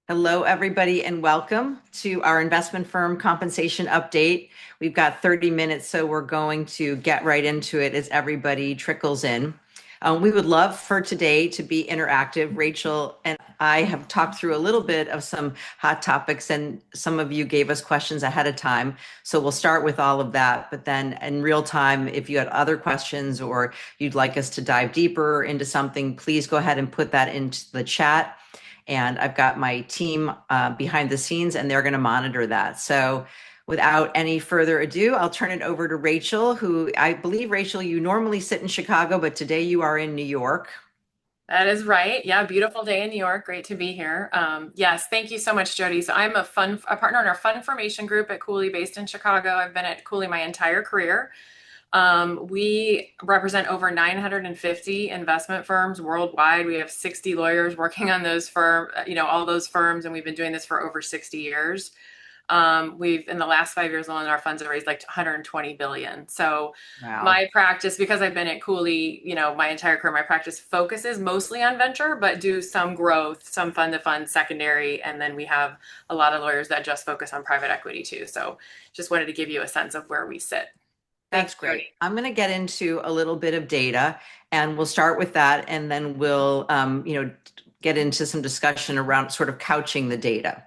Hello, everybody, and welcome to our investment firm compensation update. We've got 30 minutes, so we're going to get right into it as everybody trickles in. We would love for today to be interactive. Rachel and I have talked through a little bit of some hot topics, and some of you gave us questions ahead of time. So we'll start with all of that. But then in real time, if you had other questions or you'd like us to dive deeper into something, please go ahead and put that into the chat. And I've got my team behind the scenes, and they're going to monitor that. So without any further ado, I'll turn it over to Rachel, who I believe, Rachel, you normally sit in Chicago, but today you are in New York. That is right. Yeah, beautiful day in New York. Great to be here. Yes, thank you so much, Jody. So I'm a partner in our fund formation group at Cooley, based in Chicago. I've been at Cooley my entire career. We represent over 950 investment firms worldwide. We have 60 lawyers working on all those firms, and we've been doing this for over 60 years. We've in the last 5 years alone, our funds have raised like 120 billion. So Wow. my practice, because I've been at Cooley, my entire career, my practice focuses mostly on venture, but do some growth, some fund to fund secondary. And then we have a lot of lawyers that just focus on private equity too. So just wanted to give you a sense of where we sit. That's Thanks, great. Jody. I'm going to get into a little bit of data, and we'll start with that, and then we'll, get into some discussion around sort of couching the data.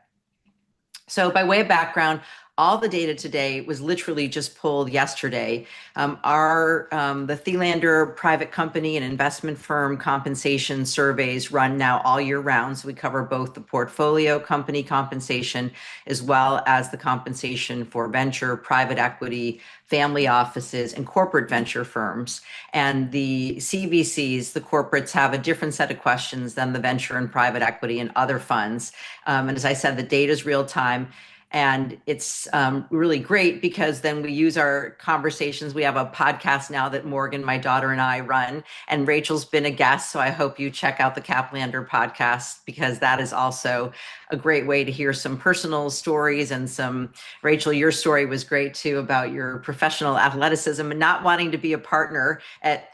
So by way of background, all the data today was literally just pulled yesterday. The Thelander private company and investment firm compensation surveys run now all year round. So we cover both the portfolio company compensation as well as the compensation for venture, private equity, family offices, and corporate venture firms. And the CVCs, the corporates, have a different set of questions than the venture and private equity and other funds. And as I said, the data is real time. And it's really great because then we use our conversations. We have a podcast now that Morgan, my daughter, and I run, and Rachel's been a guest. So I hope you check out the Kaplander podcast, because that is also a great way to hear some personal stories and some. Rachel, your story was great too, about your professional athleticism and not wanting to be a partner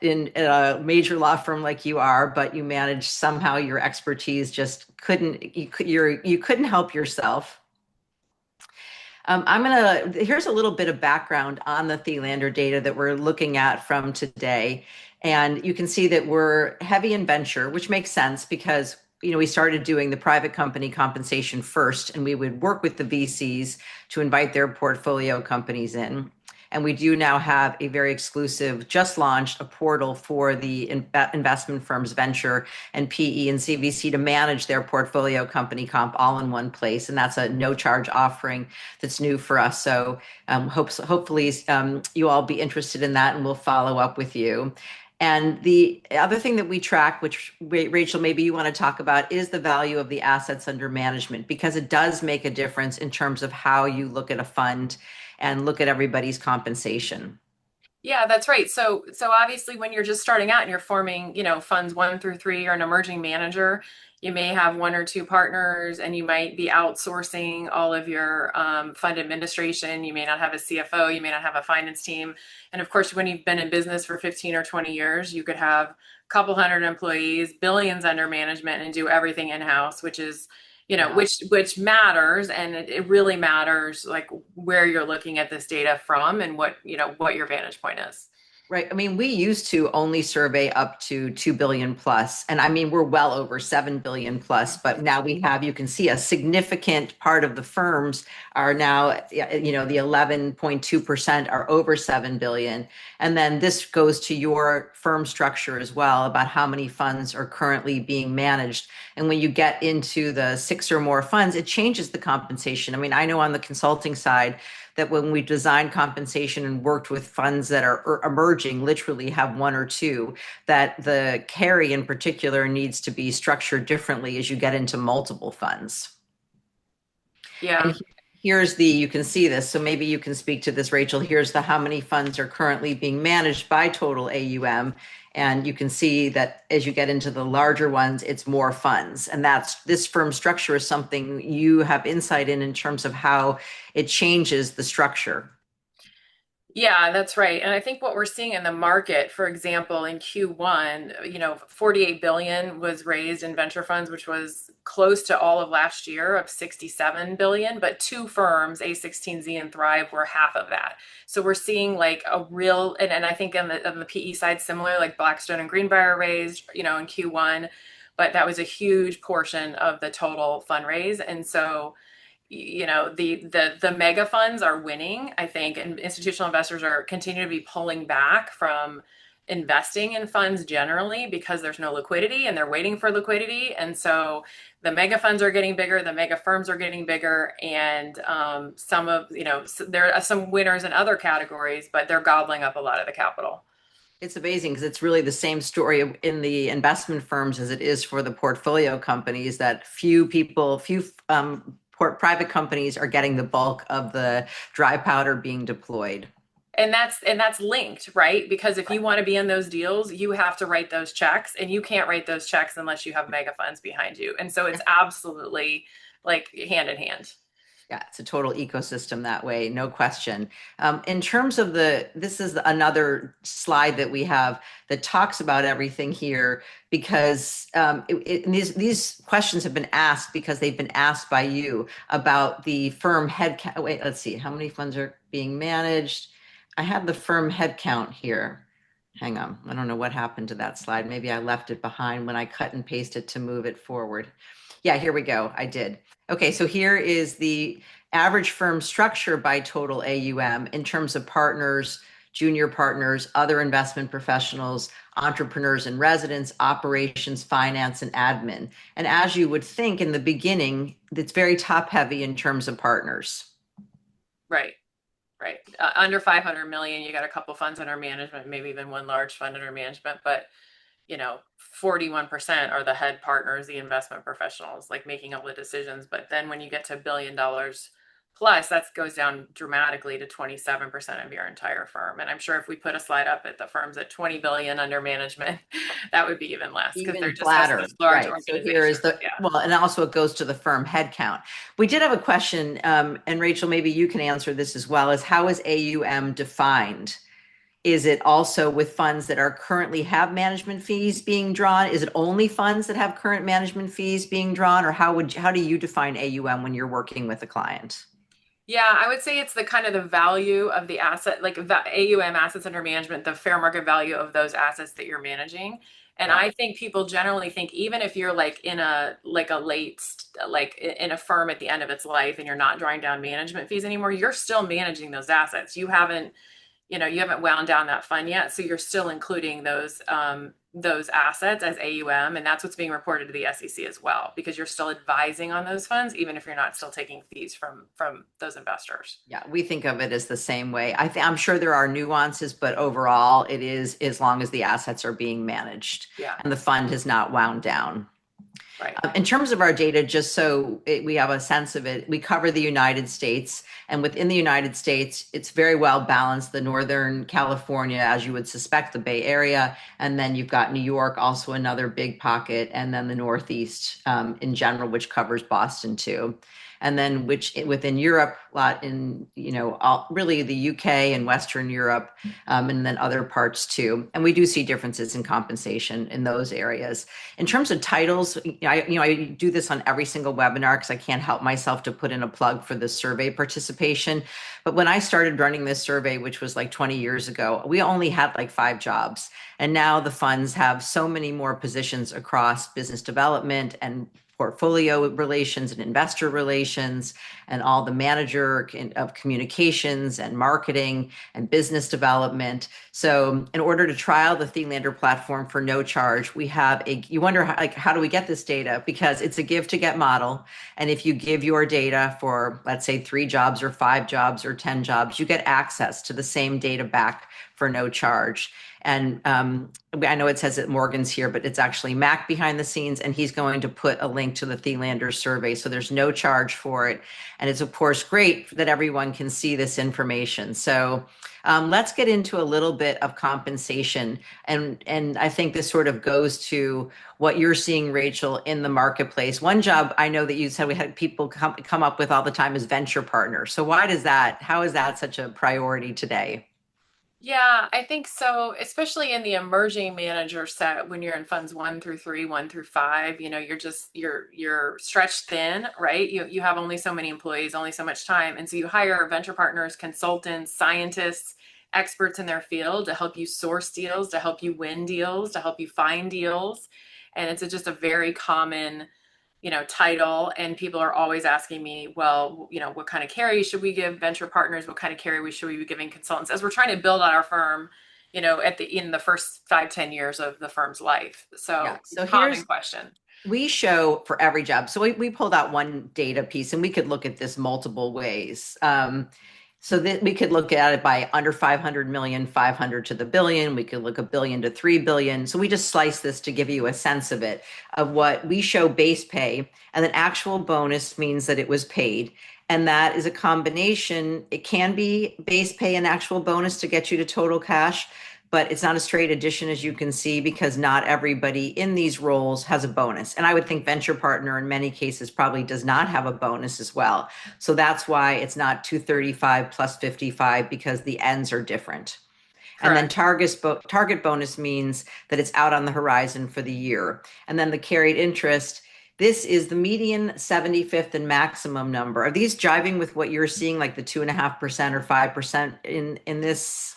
in a major law firm like you are, but you managed somehow. Your expertise just you couldn't help yourself. Here's a little bit of background on the Thelander data that we're looking at from today. And you can see that we're heavy in venture, which makes sense because, we started doing the private company compensation first, and we would work with the VCs to invite their portfolio companies in. And we do now have a very exclusive, just launched a portal for the investment firms, venture and PE and CVC, to manage their portfolio company comp all in one place. And that's a no charge offering that's new for us. So hopefully you all be interested in that, and we'll follow up with you. And the other thing that we track, which Rachel, maybe you want to talk about, is the value of the assets under management, because it does make a difference in terms of how you look at a fund and look at everybody's compensation. Yeah, that's right. So obviously when you're just starting out and you're forming, funds 1 through 3, or an emerging manager, you may have one or two partners, and you might be outsourcing all of your fund administration. You may not have a CFO, you may not have a finance team. And of course, when you've been in business for 15 or 20 years, you could have a couple hundred employees, billions under management, and do everything in-house, which is Yeah. which matters, and it really matters, like, where you're looking at this data from, and what your vantage point is. Right. I mean, we used to only survey up to 2 billion plus. And I mean, we're well over 7 billion plus, but now we have, you can see, a significant part of the firms are now, the 11.2% are over 7 billion. And then this goes to your firm structure as well, about how many funds are currently being managed. And when you get into the 6 or more funds, it changes the compensation. I mean, I know on the consulting side, that when we designed compensation and worked with funds that are emerging, literally have 1 or 2, that the carry in particular needs to be structured differently as you get into multiple funds. Yeah. And you can see this, so maybe you can speak to this, Rachel. Here's the how many funds are currently being managed by total AUM. And you can see that as you get into the larger ones, it's more funds. And this firm structure is something you have insight in terms of how it changes the structure. Yeah, that's right. And I think what we're seeing in the market, for example, in Q1, 48 billion was raised in venture funds, which was close to all of last year of 67 billion, but two firms, A16Z and Thrive, were half of that. So we're seeing like a real, and I think on the PE side, similar, like Blackstone and Greenbrier raised, in Q1, but that was a huge portion of the total fundraise. And so the mega funds are winning, I think, and institutional investors are continuing to be pulling back from investing in funds generally because there's no liquidity and they're waiting for liquidity. And so the mega funds are getting bigger, the mega firms are getting bigger, and there are some winners in other categories, but they're gobbling up a lot of the capital. It's amazing because it's really the same story in the investment firms as it is for the portfolio companies, that private companies are getting the bulk of the dry powder being deployed. And that's linked, right? Because if you want to be in those deals, you have to write those checks, and you can't write those checks unless you have mega funds behind you. And so it's absolutely like hand in hand. Yeah, it's a total ecosystem that way, no question. In terms of this is another slide that we have that talks about everything here, because these questions have been asked because they've been asked by you about the firm head count. Wait, let's see, how many funds are being managed? I have the firm head count here. Hang on, I don't know what happened to that slide. Maybe I left it behind when I cut and pasted to move it forward. Yeah, here we go. I did. Okay, so here is the average firm structure by total AUM in terms of partners, junior partners, other investment professionals, entrepreneurs in residence, operations, finance, and admin. And as you would think in the beginning, it's very top heavy in terms of partners. Right. Right. Under 500 million, you got a couple funds under management, maybe even one large fund under management, but 41% are the head partners, the investment professionals, like making all the decisions. But then when you get to $1 billion plus, that goes down dramatically to 27% of your entire firm. And I'm sure if we put a slide up at the firms at 20 billion under management, that would be even less because they're Even just flatter, such large right? So here is organizations. the, Yeah. well, and also it goes to the firm headcount. We did have a question, and Rachel, maybe you can answer this as well, is how is AUM defined? Is it also with funds that are currently have management fees being drawn? Is it only funds that have current management fees being drawn, or how do you define AUM when you're working with a client? Yeah, I would say it's the kind of the value of the asset, like AUM, assets under management, the fair market value of those assets that you're managing. And Yeah. I think people generally think even if you're like in a like a late like in a firm at the end of its life and you're not drawing down management fees anymore, you're still managing those assets. You haven't wound down that fund yet, so you're still including those assets as AUM, and that's what's being reported to the SEC as well, because you're still advising on those funds, even if you're not still taking fees from those investors. Yeah, we think of it as the same way. I'm sure there are nuances, but overall, it is as long as the assets are being managed Yeah, and the fund has not wound down. right. In terms of our data, just so we have a sense of it, we cover the United States. And within the United States, it's very well balanced. The Northern California, as you would suspect, the Bay Area. And then you've got New York, also another big pocket. And then the Northeast in general, which covers Boston too. And then which within Europe, a lot in, really the UK and Western Europe, and then other parts too. And we do see differences in compensation in those areas. In terms of titles, I do this on every single webinar because I can't help myself to put in a plug for the survey participation. But when I started running this survey, which was like 20 years ago, we only had like 5 jobs. And now the funds have so many more positions across business development and portfolio relations and investor relations and all the manager of communications and marketing and business development. So in order to trial the Thelander platform for no charge, you wonder how do we get this data? Because it's a give to get model. And if you give your data for, let's say 3 jobs or 5 jobs or 10 jobs, you get access to the same data back for no charge. And I know it says that Morgan's here, but it's actually Mac behind the scenes, and he's going to put a link to the Thelander survey. So there's no charge for it. And it's, of course, great that everyone can see this information. So let's get into a little bit of compensation. And I think this sort of goes to what you're seeing, Rachel, in the marketplace. One job I know that you said we had people come up with all the time is venture partner. So how is that such a priority today? Yeah, I think so, especially in the emerging manager set when you're in funds 1 through 3, 1 through 5, you're stretched thin, right? You have only so many employees, only so much time. And so you hire venture partners, consultants, scientists, experts in their field to help you source deals, to help you win deals, to help you find deals. And it's just a very common title. And people are always asking me, well, what kind of carry should we give venture partners? What kind of carry should we be giving consultants as we're trying to build out our firm, in the first 5, 10 years of the firm's life. Yeah. So So common here's, question. we show for every job. So we pulled out one data piece and we could look at this multiple ways. So that we could look at it by under 500 million, 500 to the billion. We could look a billion to 3 billion. So we just slice this to give you a sense of it, of what we show base pay. And then actual bonus means that it was paid. And that is a combination. It can be base pay and actual bonus to get you to total cash, but it's not a straight addition, as you can see, because not everybody in these roles has a bonus. And I would think venture partner in many cases probably does not have a bonus as well. So that's why it's not 235 plus 55, because the ends are different. And then Correct. target bonus means that it's out on the horizon for the year. And then the carried interest, this is the median, 75th, and maximum number. Are these jiving with what you're seeing, like the 2.5% or 5% in this?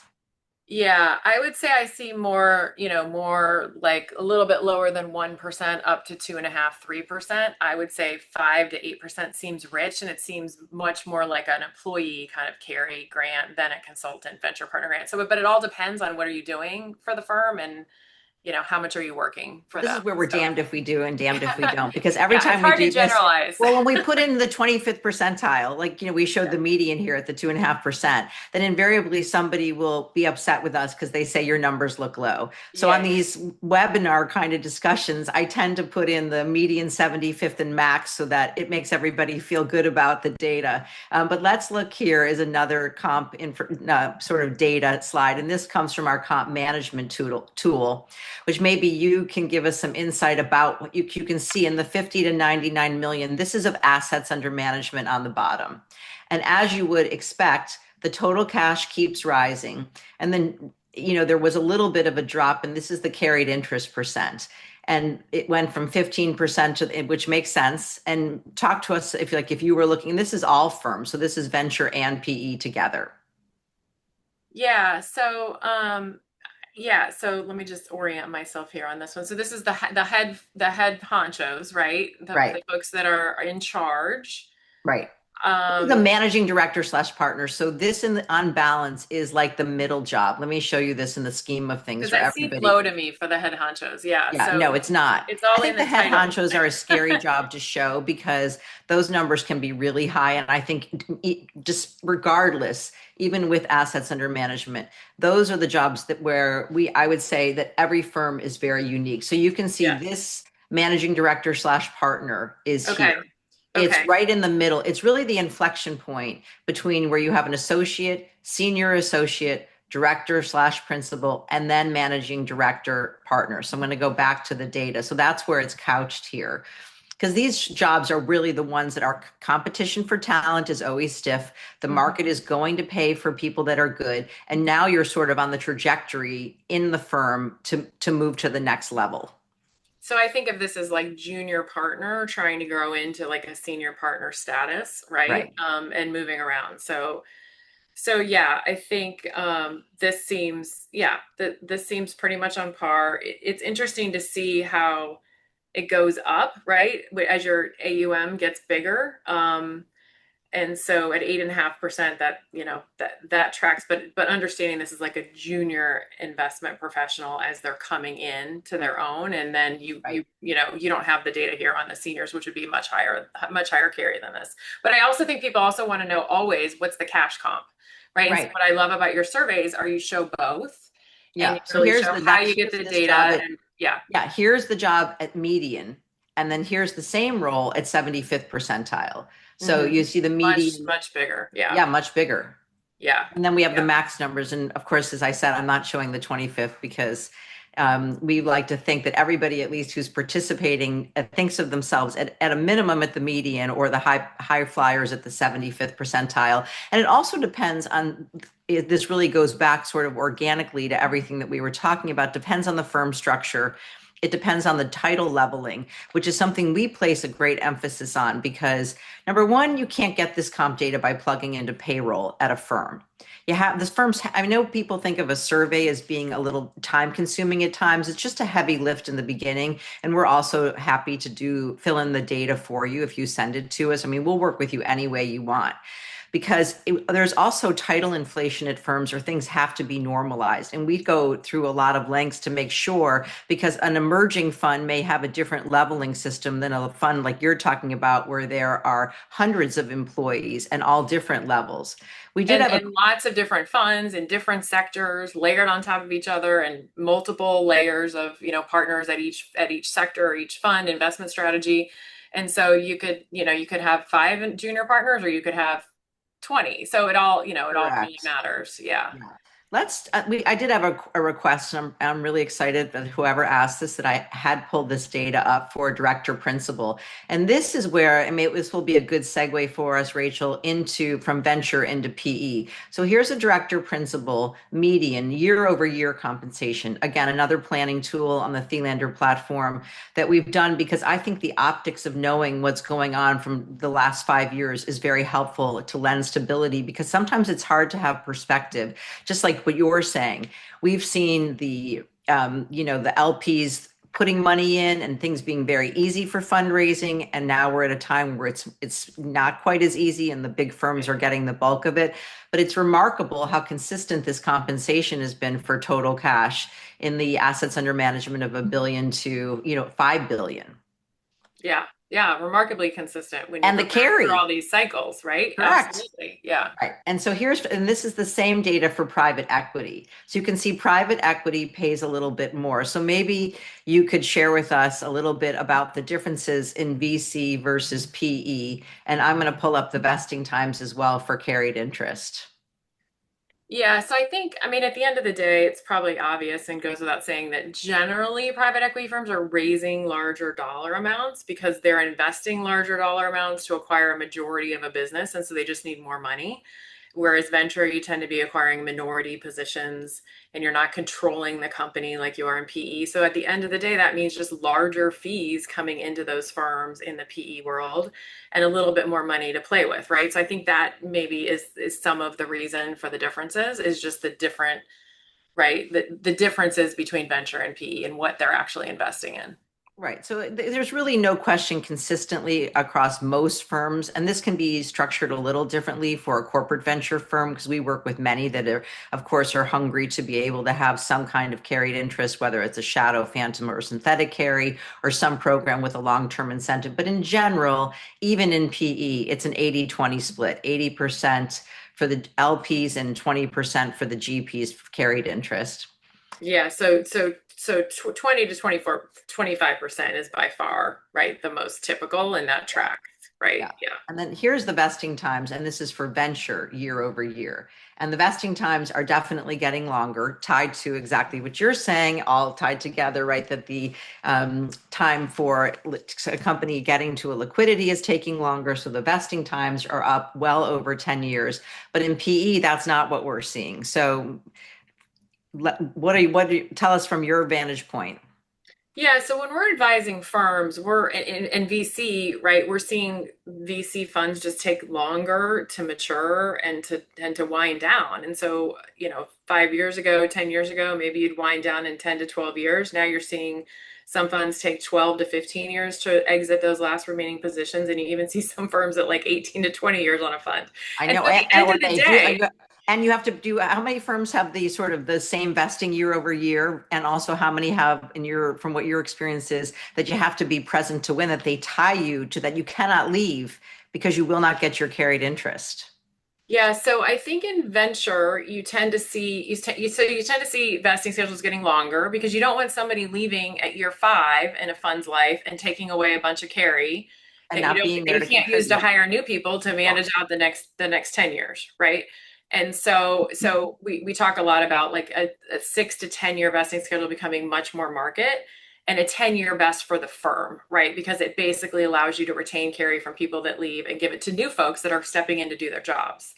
Yeah, I would say I see more, more like a little bit lower than 1% up to 2.5, 3%. I would say 5 to 8% seems rich, and it seems much more like an employee kind of carry grant than a consultant venture partner grant. So, but it all depends on what are you doing for the firm, and how much are you working for This them. is where we're So damned if we do and damned if we don't, because every yeah, it's time we hard to do this, generalize. well, when we put in the 25th percentile, like, we showed Yeah. the median here at the 2.5%, then invariably somebody will be upset with us because they say your numbers look low. So on Yeah. these webinar kind of discussions, I tend to put in the median, 75th, and max so that it makes everybody feel good about the data. But let's look, here is another comp sort of data slide. And this comes from our comp management tool, which maybe you can give us some insight about what you can see in the 50 to 99 million. This is of assets under management on the bottom. And as you would expect, the total cash keeps rising. And then, there was a little bit of a drop, and this is the carried interest percent. And it went from 15% to, which makes sense. And talk to us if you were looking, this is all firms. So this is venture and PE together. Yeah. So let me just orient myself here on this one. So this is the head honchos, right? The Right. folks that are in charge. Right. The Um, managing director slash partner. So this on balance is like the middle job. Let me show you this in the scheme of things because for that seems everybody. low to me for the head honchos. Yeah. Yeah, no, So it's not. it's I all in think the the head title. honchos are a scary job to show because those numbers can be really high. And I think just regardless, even with assets under management, those are the jobs I would say that every firm is very unique. So you can see Yeah. this managing director slash partner is here. Okay. It's Okay. right in the middle. It's really the inflection point between where you have an associate, senior associate, director slash principal, and then managing director partner. So I'm going to go back to the data. So that's where it's couched here. Because these jobs are really the ones that our competition for talent is always stiff. The Mhm. market is going to pay for people that are good. And now you're sort of on the trajectory in the firm to move to the next level. So I think of this as like junior partner trying to grow into like a senior partner status, right? Right. And moving around. So yeah, I think this seems pretty much on par. It's interesting to see how it goes up, right? As your AUM gets bigger. And so at 8.5%, that tracks. But understanding this is like a junior investment professional as they're coming in to their own, and then Right. you don't have the data here on the seniors, which would be much higher carry than this. But I also think people also want to know always what's the cash comp, right? And so Right. what I love about your surveys are you show both, and Yeah. you So really here's show the how you next, get here's the this job data, at, and yeah. yeah, here's the job at median. And then here's the same role at 75th percentile. So Mhm. you see the Much, median, much bigger. Yeah. yeah, much bigger. Yeah. And then we have the Yeah. max numbers. And of course, as I said, I'm not showing the 25th because We like to think that everybody, at least who's participating, thinks of themselves at a minimum at the median or the high flyers at the 75th percentile. And it also depends on, this really goes back sort of organically to everything that we were talking about, depends on the firm structure. It depends on the title leveling, which is something we place a great emphasis on because number one, you can't get this comp data by plugging into payroll at a firm. You have this firms. I know people think of a survey as being a little time consuming at times. It's just a heavy lift in the beginning. And we're also happy to fill in the data for you if you send it to us. I mean, we'll work with you any way you want because there's also title inflation at firms or things have to be normalized. And we go through a lot of lengths to make sure because an emerging fund may have a different leveling system than a fund like you're talking about where there are hundreds of employees and all different levels. We did have And lots of different funds in different sectors layered on top of each other and multiple layers of, partners at each sector or each fund investment strategy. And so you could have five junior partners or you could have 20. So it all really correct. matters. Yeah. Yeah. I did have a request, and I'm really excited that whoever asked this, that I had pulled this data up for director principal. And this is where, I mean, this will be a good segue for us, Rachel, from venture into PE. So here's a director principal median year over year compensation. Again, another planning tool on the Thelander platform that we've done because I think the optics of knowing what's going on from the last 5 years is very helpful to lend stability because sometimes it's hard to have perspective, just like what you're saying. We've seen the LPs putting money in and things being very easy for fundraising, and now we're at a time where it's not quite as easy, and the big firms are getting the bulk of it. But it's remarkable how consistent this compensation has been for total cash in the assets under management of $1 billion to 5 billion, Yeah. Yeah. Remarkably consistent when you and the go back through carry. all these cycles, right? Correct. Absolutely. Yeah. Right. And this is the same data for private equity. So you can see private equity pays a little bit more. So maybe you could share with us a little bit about the differences in VC versus PE. And I'm going to pull up the vesting times as well for carried interest. Yeah, so I mean, at the end of the day, it's probably obvious and goes without saying that generally private equity firms are raising larger dollar amounts because they're investing larger dollar amounts to acquire a majority of a business. And so they just need more money. Whereas venture, you tend to be acquiring minority positions and you're not controlling the company like you are in PE. So at the end of the day, that means just larger fees coming into those firms in the PE world and a little bit more money to play with, right? So I think that maybe is some of the reason for the differences is just the different, right? The differences between venture and PE and what they're actually investing in. Right. So there's really no question consistently across most firms, and this can be structured a little differently for a corporate venture firm because we work with many that are, of course, are hungry to be able to have some kind of carried interest, whether it's a shadow, phantom, or synthetic carry, or some program with a long-term incentive. But in general, even in PE, it's an 80-20 split, 80% for the LPs and 20% for the GPs carried interest. Yeah, so 20 to 25% is by far, right, the most typical in that track, right? Yeah. Yeah. And then here's the vesting times, and this is for venture year over year. And the vesting times are definitely getting longer, tied to exactly what you're saying, all tied together, right? That the time for a company getting to a liquidity is taking longer. So the vesting times are up well over 10 years. But in PE, that's not what we're seeing. So what do you tell us from your vantage point? Yeah, so when we're advising firms, we're in VC, right? We're seeing VC funds just take longer to mature and to wind down. And so, 5 years ago, 10 years ago, maybe you'd wind down in 10 to 12 years. Now you're seeing some funds take 12 to 15 years to exit those last remaining positions. And you even see some firms at like 18 to 20 years on a fund. I And know, so at the end when of the they do, day, and you have to do, how many firms have the sort of the same vesting year over year? And also how many have from what your experience is, that you have to be present to win, that they tie you to that you cannot leave because you will not get your carried interest. yeah, so I think in venture you tend to see you tend to see vesting schedules getting longer because you don't want somebody leaving at year 5 in a fund's life and taking away a bunch of carry And that you not don't being that there you to can't use to contribute. hire new people to manage out the next 10 years, right? And so we talk a lot about like a 6 to 10 year vesting schedule becoming much more market, and a 10-year vest for the firm, right? Because it basically allows you to retain carry from people that leave and give it to new folks that are stepping in to do their jobs,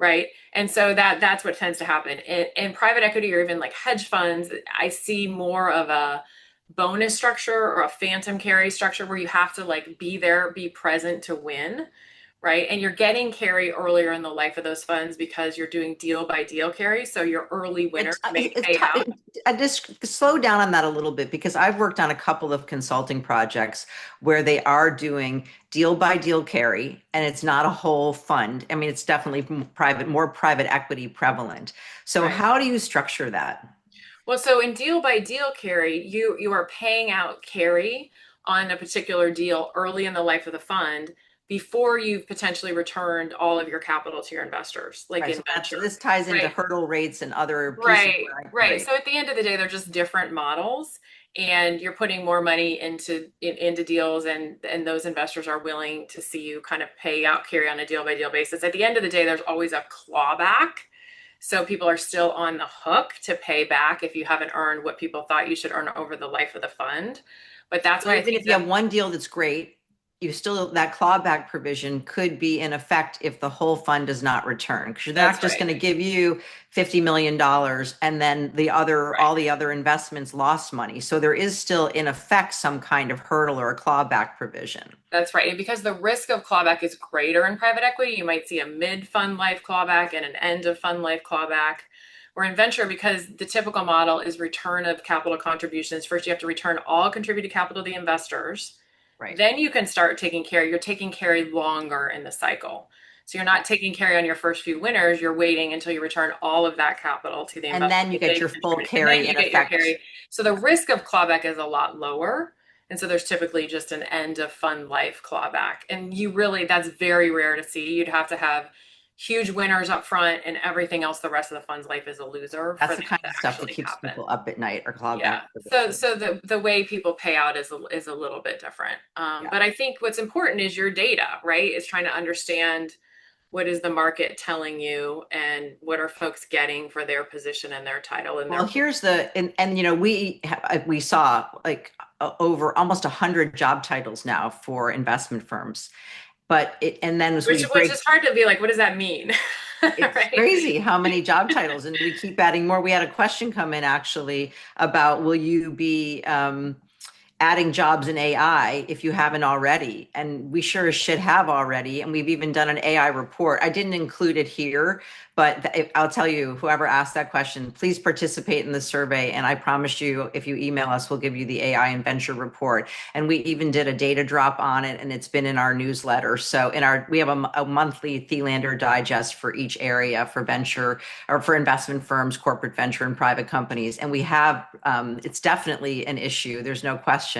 right? And so that's what tends to happen in private equity or even like hedge funds. I see more of a bonus structure or a phantom carry structure where you have to like be there, be present to win, right? And you're getting carry earlier in the life of those funds because you're doing deal by deal carry. So your early winners may pay out. I just slow down on that a little bit because I've worked on a couple of consulting projects where they are doing deal by deal carry and it's not a whole fund. I mean, it's definitely private, more private equity prevalent. So Right. how do you structure that? Well, so in deal by deal carry, you are paying out carry on a particular deal early in the life of the fund before you've potentially returned all of your capital to your investors, like Right. in So venture. this ties into Right. hurdle rates and other pieces Right, where right. right. So at the end of the day, they're just different models, and you're putting more money into deals, and those investors are willing to see you kind of pay out carry on a deal by deal basis. At the end of the day, there's always a clawback. So people are still on the hook to pay back if you haven't earned what people thought you should earn over the life of the fund. But that's So why I even think if you that have one deal that's great, you still, that clawback provision could be in effect if the whole fund does not return. Because they're not that's just right. going to give you $50 million and then Right. all the other investments lost money. So there is still in effect some kind of hurdle or a clawback provision. That's right. And because the risk of clawback is greater in private equity, you might see a mid fund life clawback and an end of fund life clawback. Or in venture, because the typical model is return of capital contributions. First, you have to return all contributed capital to the investors. Right. Then you can start taking carry. You're taking carry longer in the cycle. So you're not taking carry on your first few winners. You're waiting until you return all of that capital to the And investors then you that get they've your full contributed. And then carry you in get your effect. carry. So the risk of clawback is a lot lower. And so there's typically just an end of fund life clawback. And you really, that's very rare to see. You'd have to have huge winners up front and everything else, the rest of the fund's life is a loser for That's the that kind to of stuff that actually keeps happen. people up at night or clawback Yeah. So provision. so the way people pay out is a little bit different. Yeah. But I think what's important is your data, right? Is trying to understand what is the market telling you and what are folks getting for their position and their title and Well, their here's the and we saw like over almost 100 job titles now for investment firms. But it and then as we which is break, hard to be like, what does that mean? it's Right? crazy how many job titles, and we keep adding more. We had a question come in actually about will you be adding jobs in AI if you haven't already. And we sure as shit have already. And we've even done an AI report. I didn't include it here, but I'll tell you, whoever asked that question, please participate in the survey. And I promise you, if you email us, we'll give you the AI and venture report. And we even did a data drop on it, and it's been in our newsletter. So we have a monthly Thelander digest for each area for venture or for investment firms, corporate venture, and private companies. And we have, it's definitely an issue. There's no question.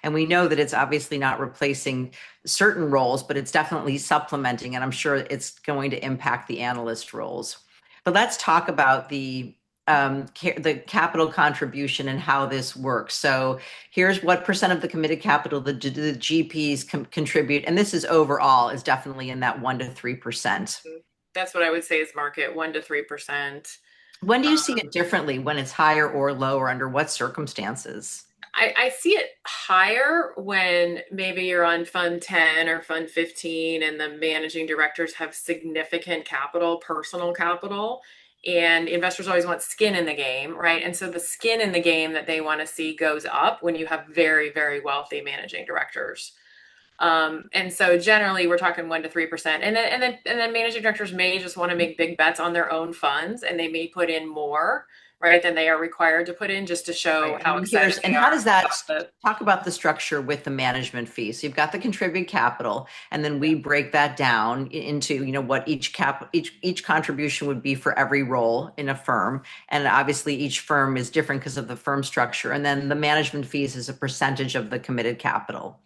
And we know that it's obviously not replacing certain roles, but it's definitely supplementing. And I'm sure it's going to impact the analyst roles. But let's talk about the capital contribution and how this works. So here's what percent of the committed capital the GPs contribute, and this is overall is definitely in that 1 to 3%. That's what I would say is market 1 to 3%. When do you see it differently, when it's higher or lower, under what circumstances? I see it higher when maybe you're on fund 10 or fund 15 and the managing directors have significant capital, personal capital, and investors always want skin in the game, right? And so the skin in the game that they want to see goes up when you have very, very wealthy managing directors. And so generally we're talking 1 to 3%. And then managing directors may just want to make big bets on their own funds and they may put in more, right, than they are required to put in just to show Right. And how then excited they how are does that about the talk about the structure with the management fee? So you've got the contributed capital, and then we break that down into, what each contribution would be for every role in a firm. And obviously each firm is different because of the firm structure. And then the management fees is a percentage of the committed capital.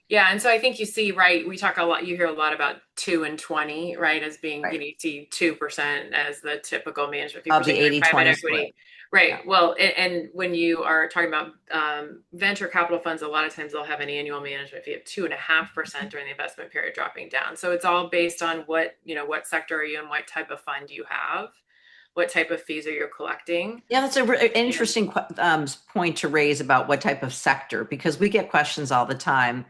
Yeah, and so I think you see, right, we talk a lot, you hear a lot about 2 and 20, right, as being, Right. you see 2% as the typical management fee, Of the particularly in private 80/20 split. equity. Right. Well, and when you are talking about venture capital funds, a lot of times they'll have an annual management fee of 2.5% during the investment period dropping down. So it's all based on what, what sector are you in, what type of fund you have, what type of fees are you collecting. Yeah, that's an And interesting point to raise about what type of sector, because we get questions all the time.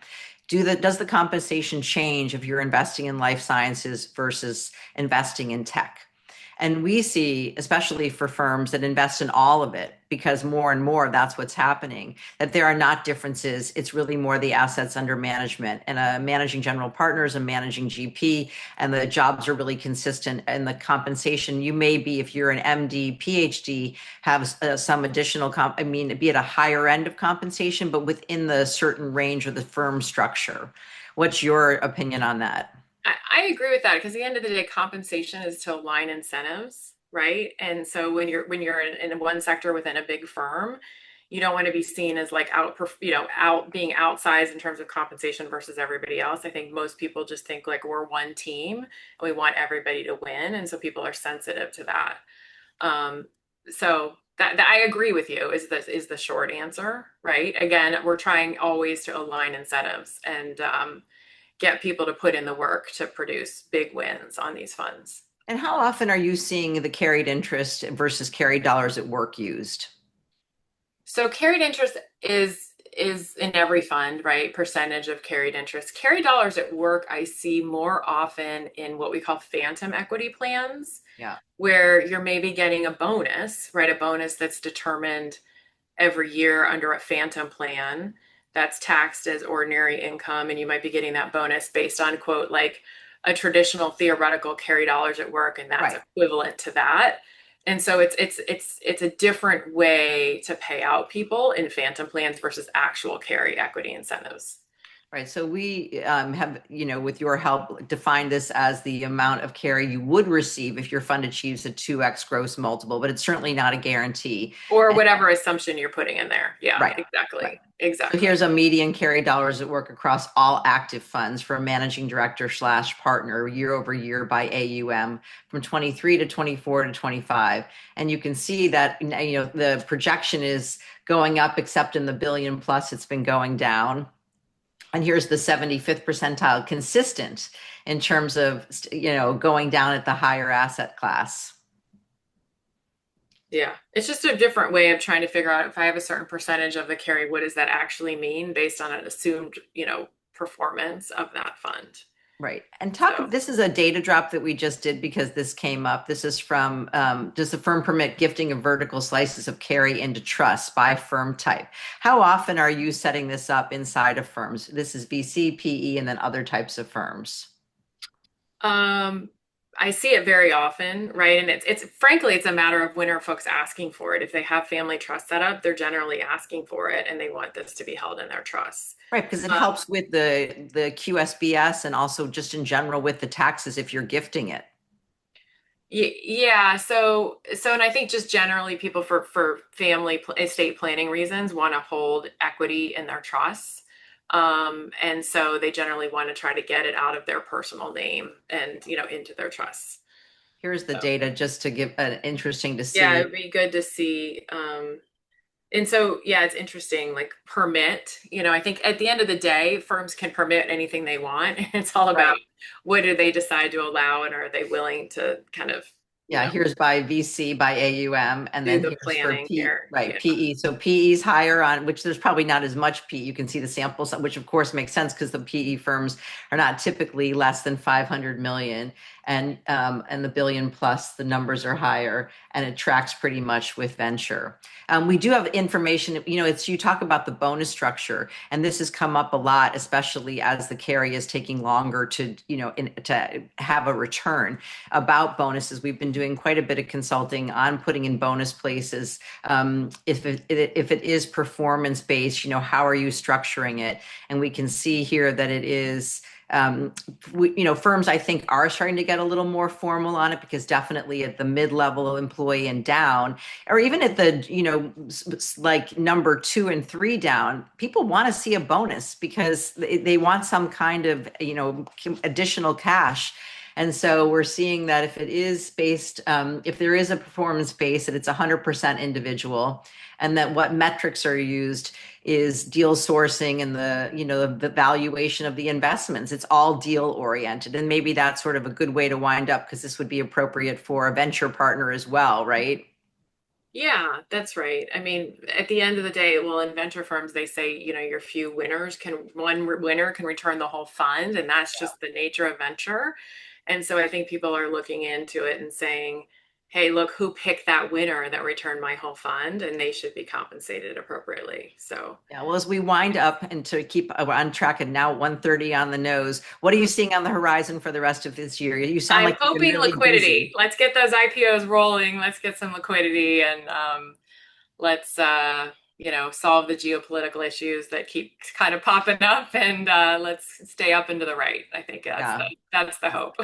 Does the compensation change if you're investing in life sciences versus investing in tech? And we see, especially for firms that invest in all of it, because more and more that's what's happening, that there are not differences. It's really more the assets under management and a managing general partners and managing GP, and the jobs are really consistent. And the compensation, you may be, if you're an MD, PhD, have some additional be at a higher end of compensation, but within the certain range of the firm structure. What's your opinion on that? I agree with that because at the end of the day, compensation is to align incentives, right? And so when you're in one sector within a big firm, you don't want to be seen as like out being outsized in terms of compensation versus everybody else. I think most people just think like we're one team and we want everybody to win, and so people are sensitive to that. Um, so that I agree with you is the short answer, right? Again, we're trying always to align incentives and get people to put in the work to produce big wins on these funds. And how often are you seeing the carried interest versus carried dollars at work used? So carried interest is in every fund, right? Percentage of carried interest. Carried dollars at work I see more often in what we call phantom equity plans, Yeah. where you're maybe getting a bonus, right? A bonus that's determined every year under a phantom plan that's taxed as ordinary income, and you might be getting that bonus based on quote like a traditional theoretical carry dollars at work, and that's Right. equivalent to that. And so it's a different way to pay out people in phantom plans versus actual carry equity incentives. Right. So we have, with your help, defined this as the amount of carry you would receive if your fund achieves a 2x gross multiple, but it's certainly not a guarantee. Or And, whatever assumption you're putting in there. Yeah, right. Right. exactly. So Exactly. here's a median carry dollars at work across all active funds for a managing director slash partner year over year by AUM from 23 to 24 to 25. And you can see that, the projection is going up, except in the billion plus, it's been going down. And here's the 75th percentile, consistent in terms of, going down at the higher asset class. Yeah, it's just a different way of trying to figure out if I have a certain percentage of the carry, what does that actually mean based on an assumed, performance of that fund. Right. And So, this is a data drop that we just did because this came up. This is from, does the firm permit gifting of vertical slices of carry into trusts by firm type? How often are you setting this up inside of firms? This is VC, PE, and then other types of firms. um, I see it very often, right? And it's frankly, it's a matter of when are folks asking for it. If they have family trust set up, they're generally asking for it and they want this to be held in their trusts. Right, because it Um, helps with the QSBS and also just in general with the taxes if you're gifting it. Yeah, and I think just generally people for family estate planning reasons want to hold equity in their trusts. And so they generally want to try to get it out of their personal name and, into their trusts. Here's the So, data just to give an interesting to yeah, see. it'd be good to see. And so, yeah, it's interesting, like permit, I think at the end of the day, firms can permit anything they want. It's all about Right. what do they decide to allow and are they willing to kind of, Yeah, here's by VC by AUM, and do then the here's for planning P, here. right, Yeah. PE. So PE's higher on, which there's probably not as much PE. You can see the samples, which of course makes sense because the PE firms are not typically less than 500 million, and the billion plus, the numbers are higher, and it tracks pretty much with venture. We do have information, you talk about the bonus structure, and this has come up a lot, especially as the carry is taking longer to, to have a return about bonuses. We've been doing quite a bit of consulting on putting in bonus places. If it is performance based, how are you structuring it? And we can see here that it is. Firms I think are starting to get a little more formal on it because definitely at the mid-level employee and down, or even at the like number 2 and 3 down, people want to see a bonus because they want some kind of additional cash. And so we're seeing that if it is based, if there is a performance base, that it's 100% individual, and that what metrics are used is deal sourcing and the valuation of the investments. It's all deal oriented, and maybe that's sort of a good way to wind up, because this would be appropriate for a venture partner as well, right? Yeah, that's right. I mean, at the end of the day, well, in venture firms, they say, your one winner can return the whole fund, and that's just the nature of venture. And so I think people are looking into it and saying, hey, look, who picked that winner that returned my whole fund, and they should be compensated appropriately. So Yeah, well, as we wind up and to keep on track, and now 1:30 on the nose, what are you seeing on the horizon for the rest of this year? You sound I'm like you've been hoping really liquidity. busy. Let's get those IPOs rolling. Let's get some liquidity and let's solve the geopolitical issues that keep kind of popping up, and let's stay up and to the right. I think Yeah. that's the hope.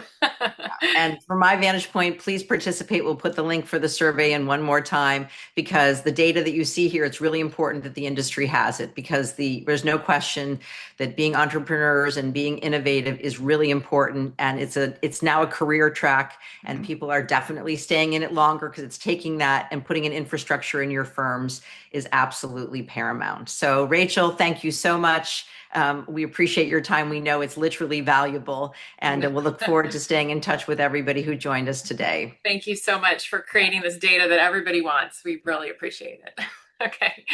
And from my vantage point, please participate. We'll put the link for the survey in one more time, because the data that you see here, it's really important that the industry has it, because there's no question that being entrepreneurs and being innovative is really important. And it's now a career track, and people are definitely staying in it longer, because it's taking that and putting an infrastructure in your firms is absolutely paramount. So Rachel, thank you so much. We appreciate your time. We know it's literally valuable, and we'll look forward to staying in touch with everybody who joined us today. Thank you so much for creating this data that everybody wants. We really appreciate it. Okay.